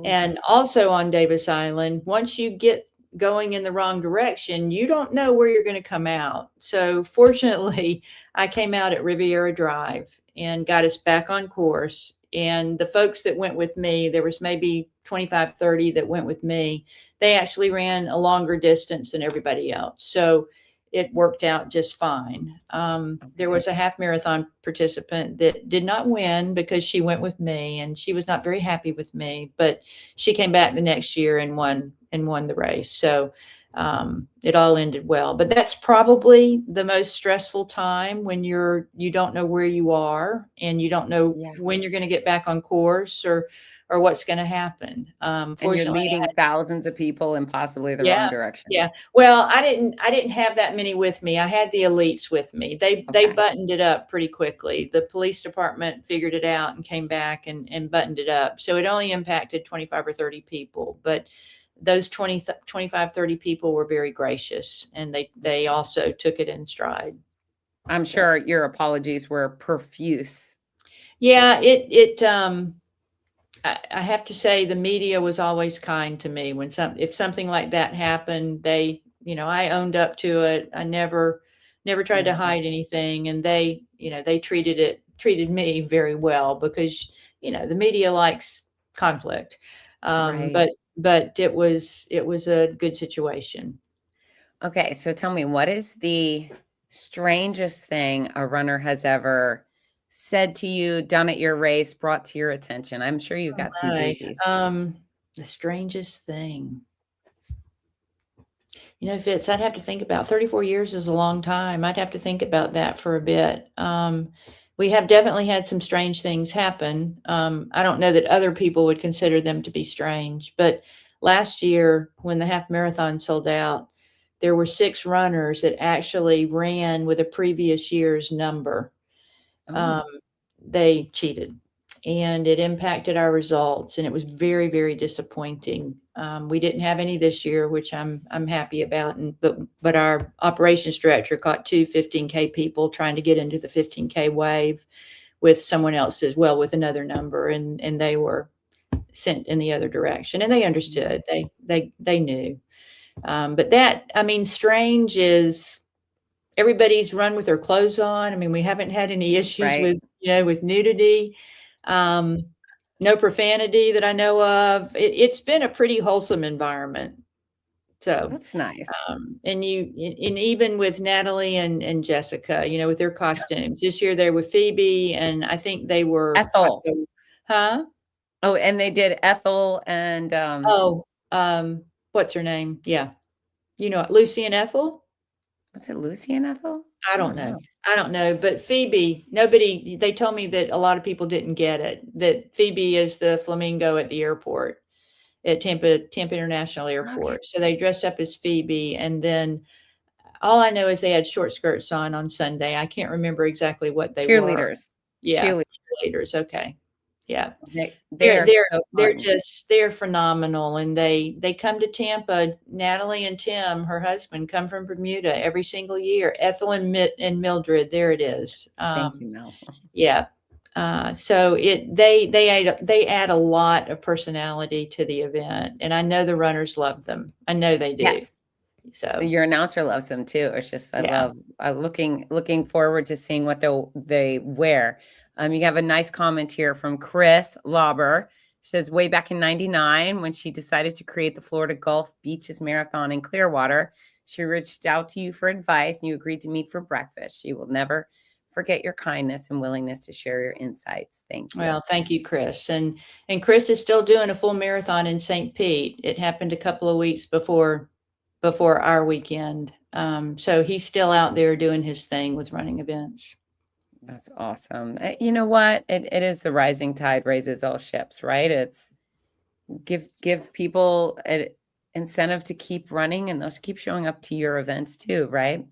And also on Davis Island, once you get going in the wrong direction, you don't know where you're going to come out. So fortunately, I came out at Riviera Drive and got us back on course. And the folks that went with me, there was maybe 25, 30 that went with me. They actually ran a longer distance than everybody else. So it worked out just fine. There was a half marathon participant that did not win because she went with me, and she was not very happy with me, but she came back the next year and won the race. So it all ended well. But that's probably the most stressful time, when you don't know where you are, and you don't know when you're going to get back on course or what's going to happen. And you're leading thousands of people in possibly the wrong direction. Yeah. Well, I didn't have that many with me. I had the elites with me. They buttoned it up pretty quickly. The police department figured it out and came back and buttoned it up. So it only impacted 25 or 30 people, but those 25, 30 people were very gracious, and they also took it in stride. I'm sure your apologies were profuse. Yeah, I have to say the media was always kind to me if something like that happened. I owned up to it. I never tried to hide anything, and they treated me very well, because the media likes conflict. Right. But it was a good situation. Okay, so tell me, what is the strangest thing a runner has ever said to you, done at your race, brought to your attention? I'm sure you got some doozies. The strangest thing. Fitz, I'd have to think about 34 years is a long time. I'd have to think about that for a bit. We have definitely had some strange things happen. I don't know that other people would consider them to be strange, but last year when the half marathon sold out, there were 6 runners that actually ran with a previous year's number. They cheated, and it impacted our results, and it was very, very disappointing. We didn't have any this year, which I'm happy about. But our operations director caught 2 15K people trying to get into the 15K wave with someone else as well, with another number, and they were sent in the other direction, and they understood. They knew. But strange is, everybody's run with their clothes on. I mean, we haven't had any issues with nudity, no profanity that I know of. It's been a pretty wholesome environment. So that's nice. And even with Natalie and Jessica, with their costumes this year, they were Phoebe, and I think they were Ethel. Huh? Oh, and they did Ethel and what's her name? Yeah. Lucy and Ethel. Was it Lucy and Ethel? I don't know. But Phoebe, they told me that a lot of people didn't get it, that Phoebe is the flamingo at the airport, at Tampa International Airport. Okay. So they dressed up as Phoebe. And then All I know is they had short skirts on Sunday. I can't remember exactly what they were. Cheerleaders. Yeah, cheerleaders. Okay. Yeah. They are so fun. They're phenomenal, and they come to Tampa. Natalie and Tim, her husband, come from Bermuda every single year. Ethel and Mildred, there it is. Thank you, Mel. Yeah. So they add a lot of personality to the event, and I know the runners love them. I know they do. Yes. So Your announcer loves them too. It's just I love looking forward to seeing what they wear. You have a nice comment here from Chris Lauber. She says, way back in 99, when she decided to create the Florida Gulf Beaches Marathon in Clearwater, she reached out to you for advice and you agreed to meet for breakfast. She will never forget your kindness and willingness to share your insights. Thank you. Well, thank you, Chris. And Chris is still doing a full marathon in St. Pete. It happened a couple of weeks before our weekend. So he's still out there doing his thing with running events. That's awesome. You know what? It is the rising tide raises all ships, right? It's give people an incentive to keep running and those keep showing up to your events too, right?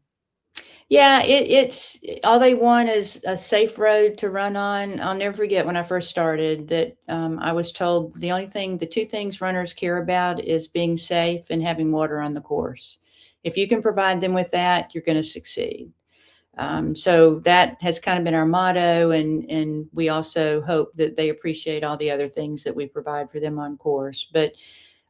Yeah, it's all they want is a safe road to run on. I'll never forget when I first started that I was told the two things runners care about is being safe and having water on the course. If you can provide them with that, you're going to succeed. So that has kind of been our motto, and we also hope that they appreciate all the other things that we provide for them on course. But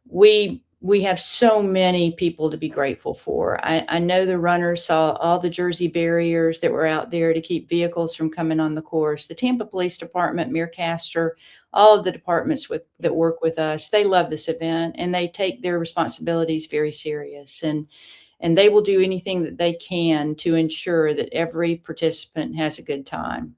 we have so many people to be grateful for. I know the runners saw all the Jersey barriers that were out there to keep vehicles from coming on the course. The Tampa Police Department, Mearcaster, all of the departments that work with us, they love this event and they take their responsibilities very serious. And they will do anything that they can to ensure that every participant has a good time.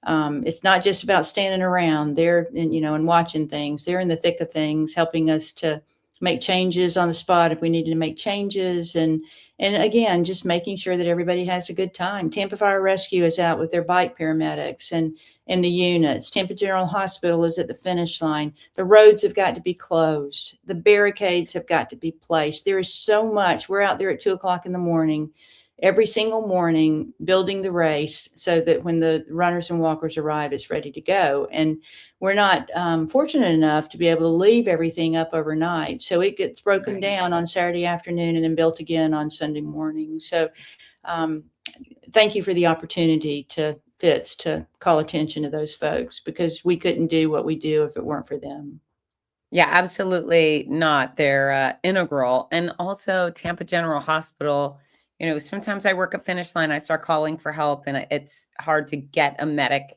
It's not just about standing around there and watching things. They're in the thick of things, helping us to make changes on the spot if we needed to make changes. And again, just making sure that everybody has a good time. Tampa Fire Rescue is out with their bike paramedics and the units. Tampa General Hospital is at the finish line. The roads have got to be closed. The barricades have got to be placed. There is so much. We're out there at 2:00 in the morning, every single morning, building the race so that when the runners and walkers arrive, it's ready to go. And we're not fortunate enough to be able to leave everything up overnight. So it gets broken down on Saturday afternoon and then built again on Sunday morning. So thank you for the opportunity Fitz to call attention to those folks, because we couldn't do what we do if it weren't for them. Yeah, absolutely not. They're integral. And also Tampa General Hospital, sometimes I work a finish line, I start calling for help and it's hard to get a medic.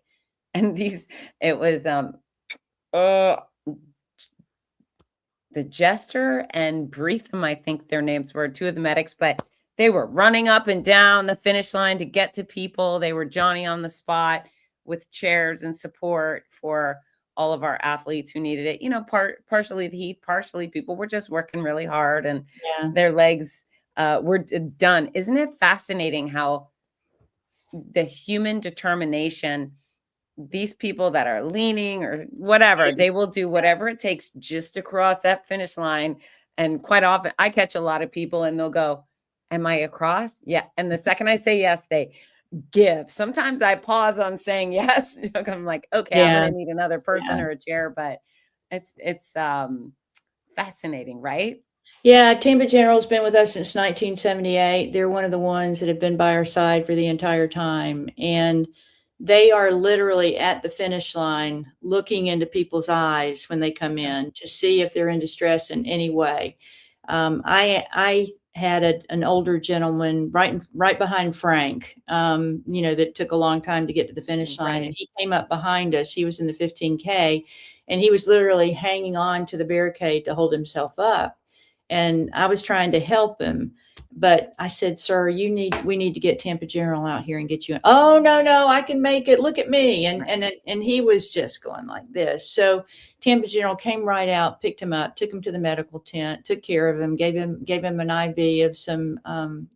And it was the Jester and Breatham, I think their names were, two of the medics, but they were running up and down the finish line to get to people. They were Johnny on the spot with chairs and support for all of our athletes who needed it. Partially the heat, partially people were just working really hard and their legs were done. Isn't it fascinating how the human determination, these people that are leaning or whatever, they will do whatever it takes just to cross that finish line. And quite often I catch a lot of people and they'll go, am I across? Yeah. And the second I say yes, they give. Sometimes I pause on saying yes. I'm like, okay, I'm going to need another person or a chair, but it's fascinating, right? Yeah, Tampa General's been with us since 1978. They're one of the ones that have been by our side for the entire time. And they are literally at the finish line looking into people's eyes when they come in to see if they're in distress in any way. I had an older gentleman right behind Frank, that took a long time to get to the finish line. And he came up behind us. He was in the 15K and he was literally hanging on to the barricade to hold himself up. And I was trying to help him, but I said, sir, we need to get Tampa General out here and get you in. Oh, no, I can make it. Look at me. And he was just going like this. So Tampa General came right out, picked him up, took him to the medical tent, took care of him, gave him an IV of some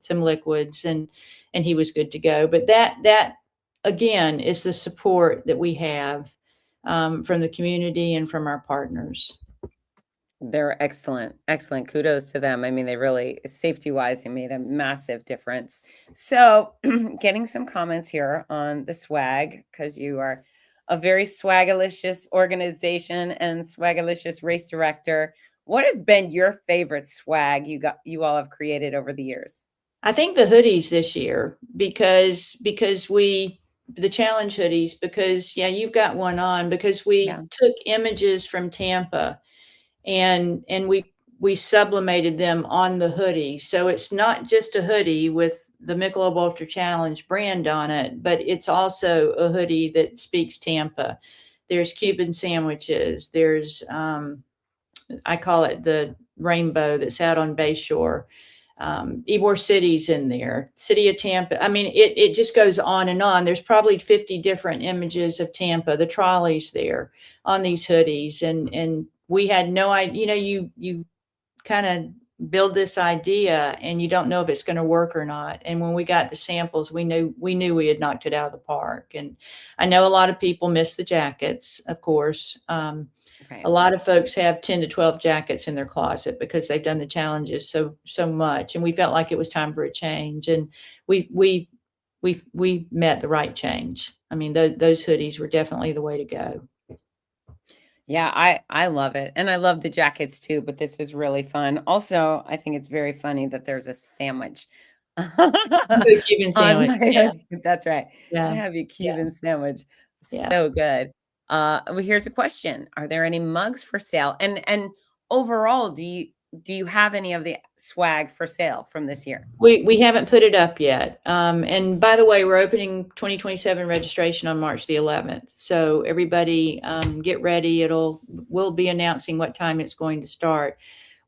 liquids, and he was good to go. But that again is the support that we have from the community and from our partners. They're excellent. Excellent. Kudos to them. I mean, they really, safety-wise, they made a massive difference. So, getting some comments here on the swag, because you are a very swagalicious organization and swagalicious race director. What has been your favorite swag you all have created over the years? I think the hoodies this year because the challenge hoodies because yeah, you've got one on because we Yeah. took images from Tampa and we sublimated them on the hoodie. So it's not just a hoodie with the Michelob Ultra Challenge brand on it, but it's also a hoodie that speaks Tampa. There's Cuban sandwiches. There's I call it the rainbow that's out on Bayshore. Ybor City's in there, City of Tampa. I mean, it just goes on and on. There's probably 50 different images of Tampa, the trolleys there on these hoodies. And we had no idea, you kind of build this idea and you don't know if it's going to work or not. And when we got the samples, we knew we had knocked it out of the park. And I know a lot of people miss the jackets, of course. Right. A lot of folks have 10 to 12 jackets in their closet because they've done the challenges so much. And we felt like it was time for a change. And we met the right change. I mean, those hoodies were definitely the way to go. Yeah, I love it. And I love the jackets too, but this was really fun. Also, I think it's very funny that there's a sandwich The Cuban on my sandwich. Yeah. hoodie. That's right. I Yeah. have your Yeah. Cuban sandwich. Yeah. So good. Well, here's a question. Are there any mugs for sale? And overall, do you have any of the swag for sale from this year? We haven't put it up yet. And by the way, we're opening 2027 registration on March the 11th. So everybody get ready. We'll be announcing what time it's going to start.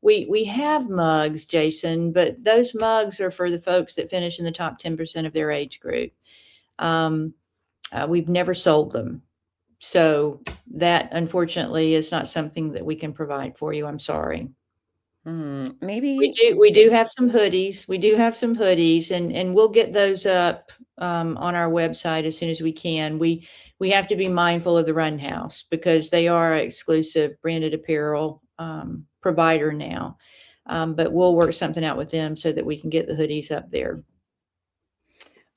We have mugs, Jason, but those mugs are for the folks that finish in the top 10% of their age group. We've never sold them. So that unfortunately is not something that we can provide for you. I'm sorry. Maybe We do have some hoodies. We do have some hoodies and we'll get those up on our website as soon as we can. We have to be mindful of the Run House because they are an exclusive branded apparel provider now. But we'll work something out with them so that we can get the hoodies up there.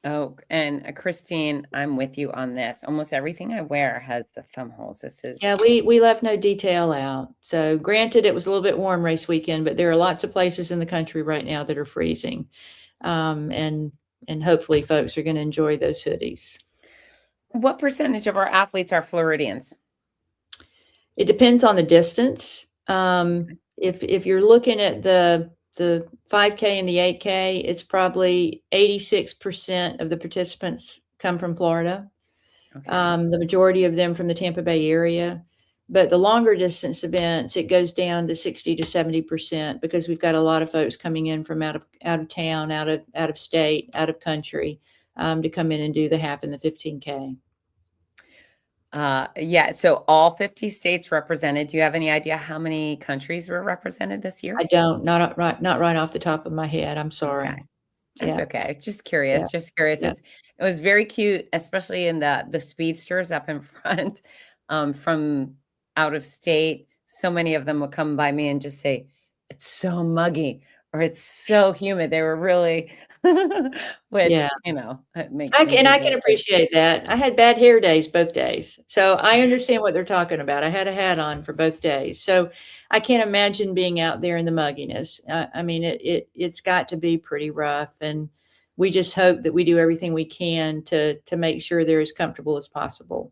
Oh, and Christine, I'm with you on this. Almost everything I wear has the thumb holes. This is Yeah, we left no detail out. So granted, it was a little bit warm race weekend, but there are lots of places in the country right now that are freezing. And hopefully folks are going to enjoy those hoodies. What percentage of our athletes are Floridians? It depends on the distance. If you're looking at the 5K and the 8K, it's probably 86% of the participants come from Florida. Okay. The majority of them from the Tampa Bay area. But the longer distance events, it goes down to 60 to 70% because we've got a lot of folks coming in from out of town, out of state, out of country, to come in and do the half and the 15K. Yeah. So all 50 states represented. Do you have any idea how many countries were represented this year? I don't, not right off the top of my head. I'm sorry. Okay. That's Yeah. okay. Just curious. Yeah. Just curious. Yeah. It was very cute, especially in the speedsters up in front, from out of state. So many of them would come by me and just say, "It's so muggy," or "It's so humid." They were really, which Yeah. it makes I me can giggle. appreciate that. I had bad hair days both days. So I understand what they're talking about. I had a hat on for both days. So I can't imagine being out there in the mugginess. I mean, it's got to be pretty rough. And we just hope that we do everything we can to make sure they're as comfortable as possible.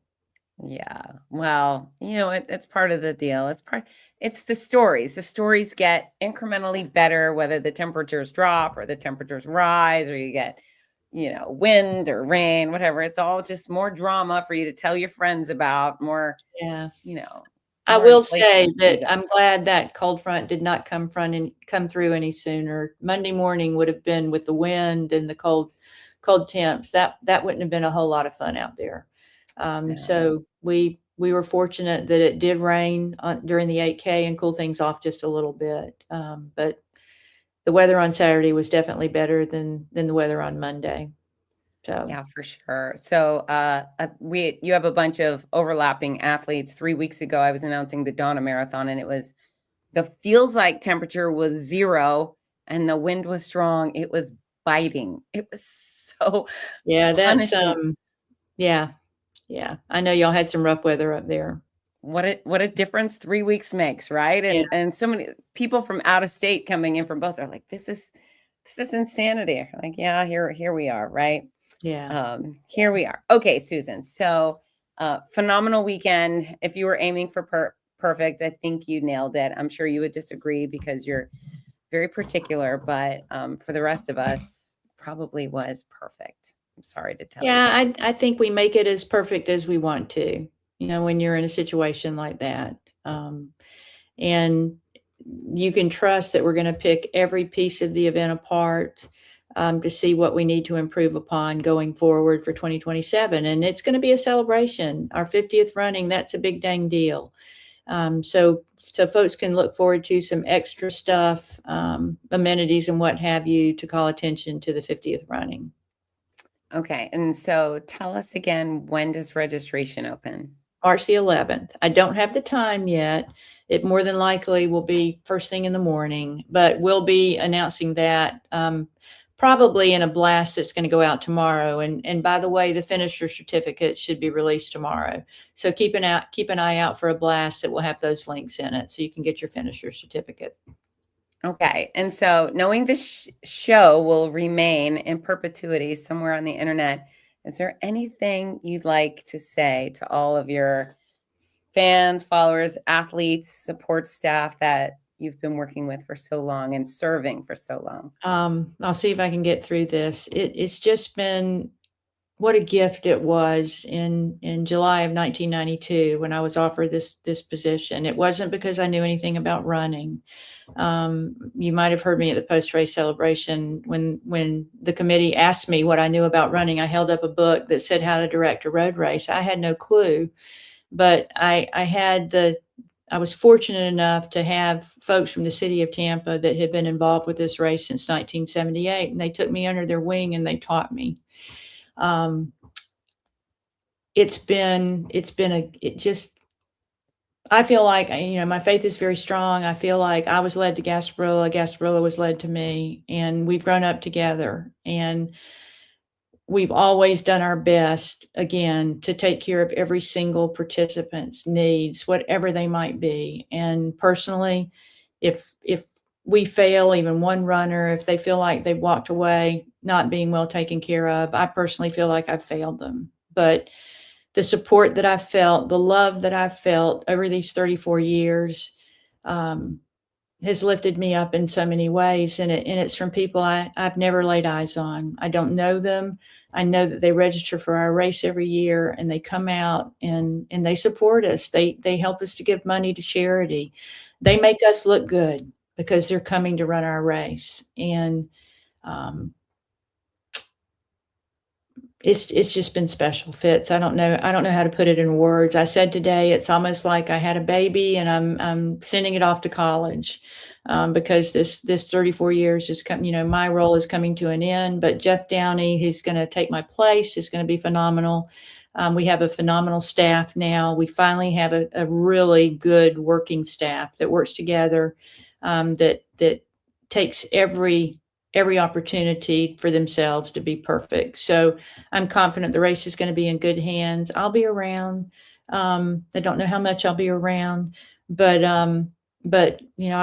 Yeah. Well, it's part of the deal. It's the stories. The stories get incrementally better, whether the temperatures drop or the temperatures rise, or you get, wind or rain, whatever. It's all just more drama for you to tell your friends about, more, Yeah. I more will say inflation. that I'm glad that cold front did not come through any sooner. Monday morning would have been with the wind and the cold temps. That wouldn't have been a whole lot of fun out there. No. So we were fortunate that it did rain during the 8K and cool things off just a little bit. But the weather on Saturday was definitely better than the weather on Monday. So Yeah, for sure. So you have a bunch of overlapping athletes. 3 weeks ago, I was announcing the Donna Marathon, and it was the feels like temperature was 0 and the wind was strong. It was biting. It was so that's punishing. yeah. I know y'all had some rough weather up there. What a difference 3 weeks makes, right? Yeah. And so many people from out of state coming in from both are like, this is insanity. Like, yeah, here we are, right? Yeah. Here we are. Okay, Susan. So, phenomenal weekend. If you were aiming for perfect, I think you nailed it. I'm sure you would disagree because you're very particular, but for the rest of us, probably was perfect. I'm sorry to tell you that. Yeah, I think we make it as perfect as we want to, when you're in a situation like that. And you can trust that we're going to pick every piece of the event apart to see what we need to improve upon going forward for 2027. And it's going to be a celebration. Our 50th running, that's a big dang deal. So folks can look forward to some extra stuff, amenities and what have you to call attention to the 50th running. Okay. And so tell us again, when does registration open? March the 11th. I don't have the time yet. It more than likely will be first thing in the morning, but we'll be announcing that probably in a blast that's going to go out tomorrow. And by the way, the finisher certificate should be released tomorrow. So keep an eye out for a blast that will have those links in it so you can get your finisher certificate. Okay. And so knowing this show will remain in perpetuity somewhere on the internet, is there anything you'd like to say to all of your fans, followers, athletes, support staff that you've been working with for so long and serving for so long? I'll see if I can get through this. It's just been what a gift it was in July of 1992 when I was offered this position. It wasn't because I knew anything about running. You might have heard me at the post-race celebration when the committee asked me what I knew about running. I held up a book that said how to direct a road race. I had no clue, but I was fortunate enough to have folks from the city of Tampa that had been involved with this race since 1978, and they took me under their wing and they taught me. I feel like, my faith is very strong. I feel like I was led to Gasparilla. Gasparilla was led to me, and we've grown up together, and we've always done our best, again, to take care of every single participant's needs, whatever they might be. And personally, if we fail even one runner, if they feel like they've walked away not being well taken care of, I personally feel like I've failed them. But the support that I've felt, the love that I've felt over these 34 years has lifted me up in so many ways. And it's from people I've never laid eyes on. I don't know them. I know that they register for our race every year, and they come out and they support us. They help us to give money to charity. They make us look good because they're coming to run our race. And it's just been special, Fitz. I don't know how to put it in words. I said today, it's almost like I had a baby and I'm sending it off to college because this 34 years is my role is coming to an end. But Jeff Downey, who's going to take my place, is going to be phenomenal. We have a phenomenal staff now. We finally have a really good working staff that works together, that takes every opportunity for themselves to be perfect. So I'm confident the race is going to be in good hands. I'll be around. I don't know how much I'll be around, but I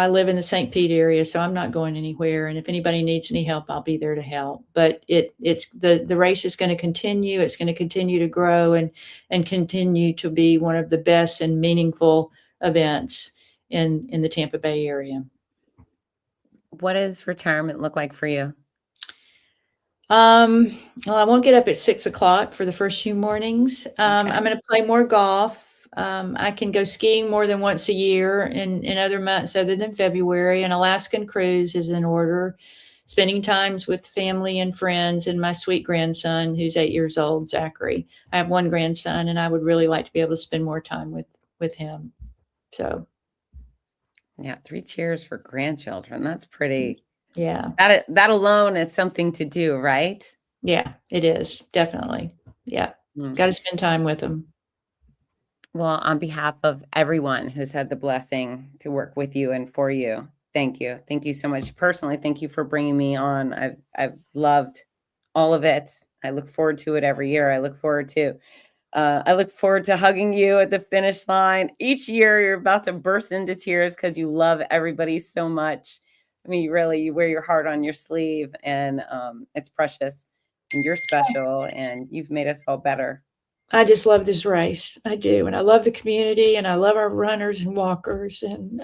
live in the St. Pete area, so I'm not going anywhere. And if anybody needs any help, I'll be there to help. But it's the race is going to continue. It's going to continue to grow and continue to be one of the best and meaningful events in the Tampa Bay area. What does retirement look like for you? Well, I won't get up at 6:00 for the first few mornings. I'm going to play more golf. I can go skiing more than once a year in other months other than February. An Alaskan cruise is in order. Spending times with family and friends and my sweet grandson, who's 8 years old, Zachary. I have one grandson, and I would really like to be able to spend more time with him. So. Yeah, 3 cheers for grandchildren. That's pretty. Yeah. That alone is something to do, right? Yeah, it is. Definitely. Yeah. Got to spend time with them. Well, on behalf of everyone who's had the blessing to work with you and for you, thank you. Thank you so much. Personally, thank you for bringing me on. I've loved all of it. I look forward to it every year. I look forward to hugging you at the finish line. Each year, you're about to burst into tears because you love everybody so much. I mean, you wear your heart on your sleeve, and it's precious. And you're special, and you've made us all better. I just love this race. I do. And I love the community, and I love our runners and walkers. And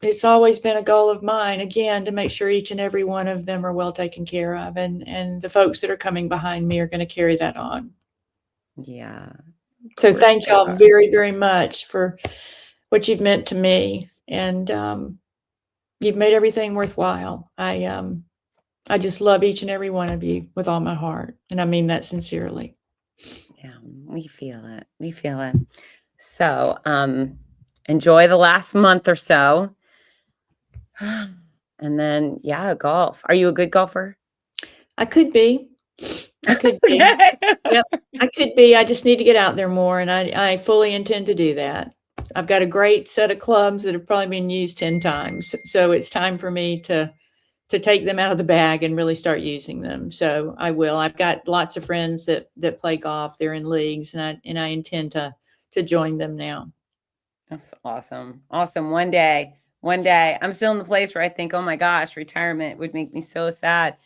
it's always been a goal of mine, again, to make sure each and every one of them are well taken care of. And the folks that are coming behind me are going to carry that on. Yeah. So thank y'all very, very much for what you've meant to me. And you've made everything worthwhile. I just love each and every one of you with all my heart. And I mean that sincerely. Yeah, we feel it. We feel it. So enjoy the last month or so. And then, yeah, golf. Are you a good golfer? I could be. I could be. Yep, I could be. I just need to get out there more, and I fully intend to do that. I've got a great set of clubs that have probably been used 10 times. So it's time for me to take them out of the bag and really start using them. So I will. I've got lots of friends that play golf. They're in leagues, and I intend to join them now. That's awesome. Awesome. One day, I'm still in the place where I think, oh my gosh, retirement would make me so sad.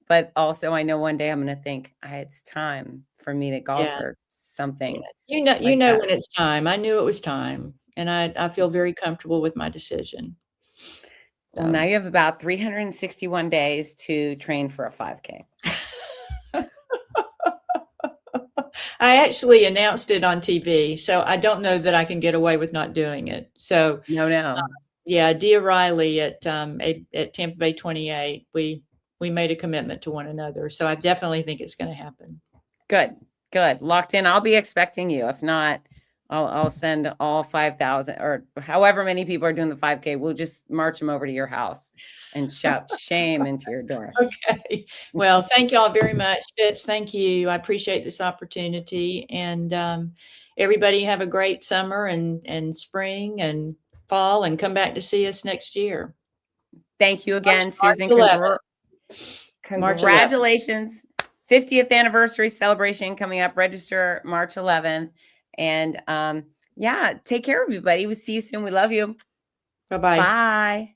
But also I know one day I'm going to think it's time for me to golf or something. Yeah. You know when it's time. I knew it was time, and I feel very comfortable with my decision. Well, now you have about 361 days to train for a 5K. I actually announced it on TV, so I don't know that I can get away with not doing it. So no. Yeah, Dia Riley at Tampa Bay 28, we made a commitment to one another. So I definitely think it's going to happen. Good. Locked in. I'll be expecting you. If not, I'll send all 5,000 or however many people are doing the 5K. We'll just march them over to your house and shout shame into your door. Okay. Well, thank y'all very much. Fitz, thank you. I appreciate this opportunity. And everybody have a great summer and spring and fall, and come back to see us next year. Thank you again, Susan. Congratulations. 50th anniversary celebration coming up. Register March 11th. And yeah, take care, everybody. We'll see you soon. We love you. Bye-bye. Bye.